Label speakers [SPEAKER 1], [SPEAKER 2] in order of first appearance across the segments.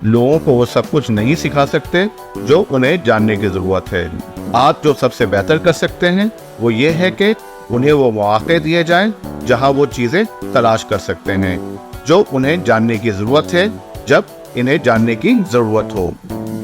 [SPEAKER 1] लोगों को वो सब कुछ नहीं सिखा सकते जो उन्हें जानने की ज़रूरत है। आप जो सबसे बेहतर कर सकते हैं वो ये है कि उन्हें वो मौके दिए जाएं जहां वो चीज़ें तलाश कर सकते हैं जो उन्हें जानने की ज़रूरत है जब इन्हें जानने की ज़रूरत हो।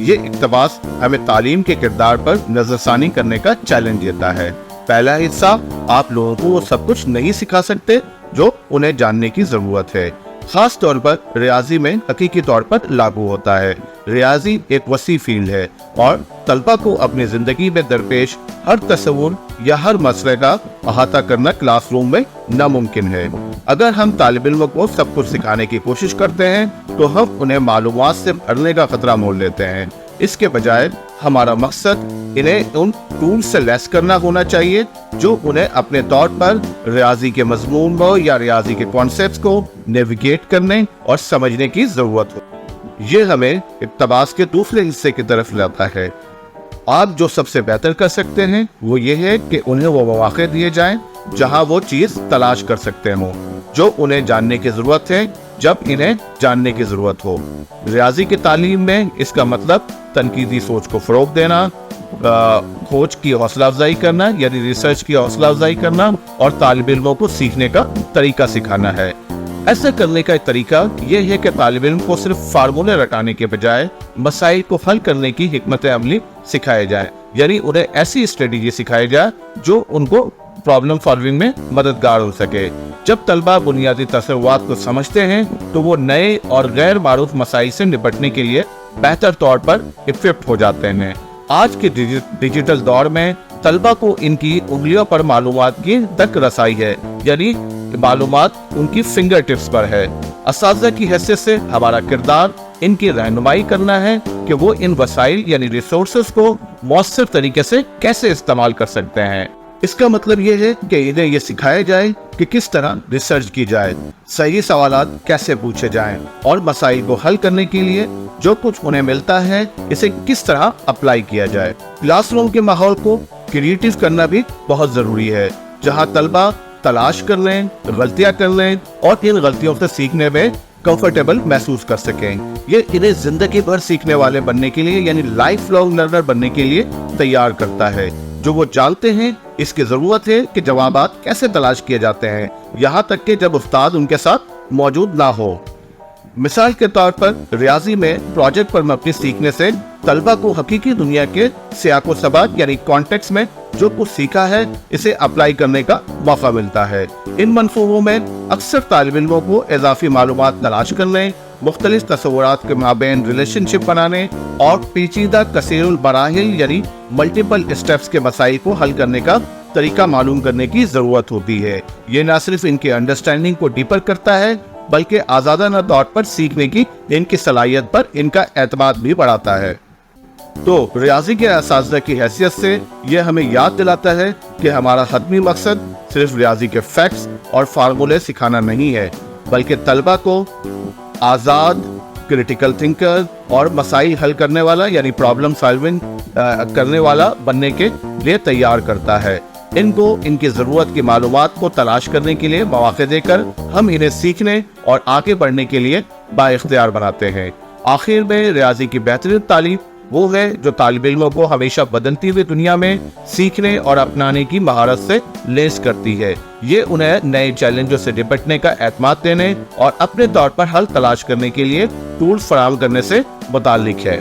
[SPEAKER 1] ये इक़्तिबास हमें तालीम के किरदार पर नज़रसानी करने का चैलेंज देता है। पहला हिस्सा, आप लोगों को वो सब कुछ नहीं सिखा सकते जो उन्हें जानने की ज़रूरत है, खास तौर पर रियाजी में हकीकी तौर पर लागू होता है। रियाजी एक वसी फील्ड है और तलबा को अपनी ज़िंदगी में दरपेश हर तस्वुर या हर मसले का अहाता करना क्लासरूम में नामुमकिन है। अगर हम तालिब इल्म को सब कुछ सिखाने की कोशिश करते हैं तो हम उन्हें मालूमात से भरने का खतरा मोल लेते हैं। इसके बजाय हमारा मकसद इन्हें उन टूल से लैस करना होना चाहिए जो उन्हें अपने तौर पर रियाजी के मजमून को या रियाजी के कॉन्सेप्ट्स को नेविगेट करने और समझने की ज़रूरत हो। ये हमें इक़्तिबास के दूसरे हिस्से की तरफ लाता है। आप जो सबसे बेहतर कर सकते हैं वो ये है कि उन्हें वो मौके दिए जाएं जहां वो चीज़ तलाश कर सकते हो जो उन्हें जानने की ज़रूरत है जब इन्हें जानने की ज़रूरत हो। रियाजी की तालीम में इसका मतलब तनकीदी सोच को फ़रोग़ देना, खोज की हौसला अफजाई करना यानी रिसर्च की हौसला अफजाई करना और तालिब इल्मों को सीखने का तरीका सिखाना है। ऐसा करने का एक तरीका यह है कि तालिब इल्म को सिर्फ फार्मूले रटाने के बजाय मसाइल को हल करने की हिकमत अमली सिखाए जाए, यानी उन्हें ऐसी स्ट्रेटेजी सिखाई जाए जो उनको प्रॉब्लम सॉल्विंग में मददगार हो सके। जब तलबा बुनियादी तसव्वुरात को समझते हैं तो वो नए और गैर मारूफ मसाइल से निपटने के लिए बेहतर तौर पर इक्विप्ड हो जाते हैं। आज के डिजिटल दौर में तलबा को इनकी उंगलियों पर मालूमात की तक रसाई है, यानी मालूमात उनकी फिंगर टिप्स पर है। असातिज़ा की हैसियत से हमारा किरदार इनकी रहनुमाई करना है कि वो इन वसाइल यानी रिसोर्सेज को मौसर तरीके से कैसे इस्तेमाल कर सकते हैं। इसका मतलब ये है कि इन्हें ये सिखाया जाए कि किस तरह रिसर्च की जाए, सही सवालात कैसे पूछे जाएं और मसाइल को हल करने के लिए जो कुछ उन्हें मिलता है इसे किस तरह अप्लाई किया जाए। क्लासरूम के माहौल को क्रिएटिव करना भी बहुत ज़रूरी है, जहाँ तलबा तलाश कर लें, गलतियाँ कर लें और इन गलतियों से सीखने में कंफर्टेबल महसूस कर सकें। ये इन्हें जिंदगी भर सीखने वाले बनने के लिए यानी लाइफ लॉन्ग लर्नर बनने के लिए तैयार करता है। जो वो जानते हैं इसकी ज़रूरत है कि जवाबात कैसे तलाश किए जाते हैं, यहाँ तक कि जब उस्ताद उनके साथ मौजूद ना हो। मिसाल के तौर पर रियाजी में प्रोजेक्ट पर मबनी सीखने से तलबा को हकीकी दुनिया के सियाको सबाक यानी कॉन्टेक्स्ट में जो कुछ सीखा है इसे अप्लाई करने का मौका मिलता है। इन मंसूबों में अक्सर तालिब इल्मों को इजाफी मालूमात तलाश करने, मुख्तलिफ तस्वुरात के माबैन रिलेशनशिप बनाने और पेचीदा कसीरुल बराहिल यानी मल्टीपल स्टेप्स के मसाइल को हल करने का तरीका मालूम करने की ज़रूरत होती है। ये न सिर्फ इनके अंडरस्टैंडिंग को डीपर करता है बल्कि आज़ादाना तौर पर सीखने की इनकी सलाहियत पर इनका एतमाद भी बढ़ाता है। तो रियाजी के असातिज़ा की हैसियत से यह हमें याद दिलाता है कि हमारा हतमी मकसद सिर्फ रियाजी के फैक्ट्स और फार्मूले सिखाना नहीं है, बल्कि तलबा को आज़ाद, क्रिटिकल थिंकर और मसाइल हल करने वाला यानी प्रॉब्लम सॉल्विंग करने वाला बनने के लिए तैयार करता है। इनको इनकी ज़रूरत की मालूमात को तलाश करने के लिए मौके देकर हम इन्हें सीखने और आगे बढ़ने के लिए बाइख्तियार बनाते हैं। आखिर में रियाजी की बेहतरीन तालीम वो है जो तालिब इल्मों को हमेशा बदलती हुई दुनिया में सीखने और अपनाने की महारत से लैस करती है। ये उन्हें नए चैलेंजों से निपटने का एतमाद देने और अपने तौर पर हल तलाश करने के लिए टूल्स फराहम करने से मुताल्लिक है।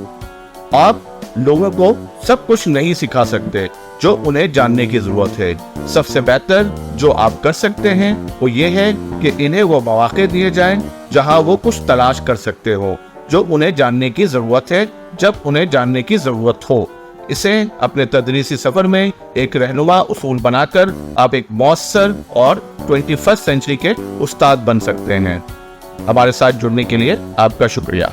[SPEAKER 1] आप लोगों को सब कुछ नहीं सिखा सकते जो उन्हें जानने की जरूरत है। सबसे बेहतर जो आप कर सकते हैं वो ये है कि इन्हें वो मौके दिए जाएं जहां वो कुछ तलाश कर सकते हो जो उन्हें जानने की जरूरत है जब उन्हें जानने की जरूरत हो। इसे अपने तदरीसी सफर में एक रहनुमा उसूल बनाकर आप एक मौसर और 21st सेंचुरी के उस्ताद बन सकते हैं। हमारे साथ जुड़ने के लिए आपका शुक्रिया।